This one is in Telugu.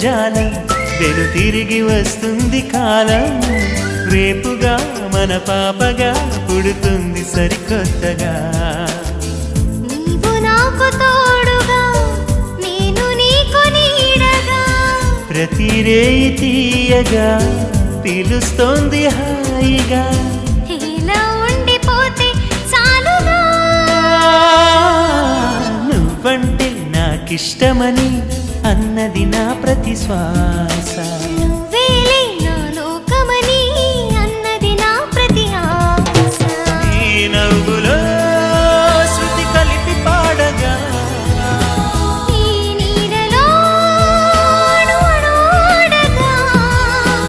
జాలం వెను తిరిగి వస్తుంది కాలం రేపుగా మన పాపగా పుడుతుంది సరికొత్తగా నీవు నాకు తోడుగా నేను నీకు నీడగా ప్రతి రేయి తీయగా పిలుస్తోంది హాయిగా ఇలా ఉండిపోతే చాలుగా నువ్వంటే నాకిష్టమని అన్నది నా ప్రతి శ్వాస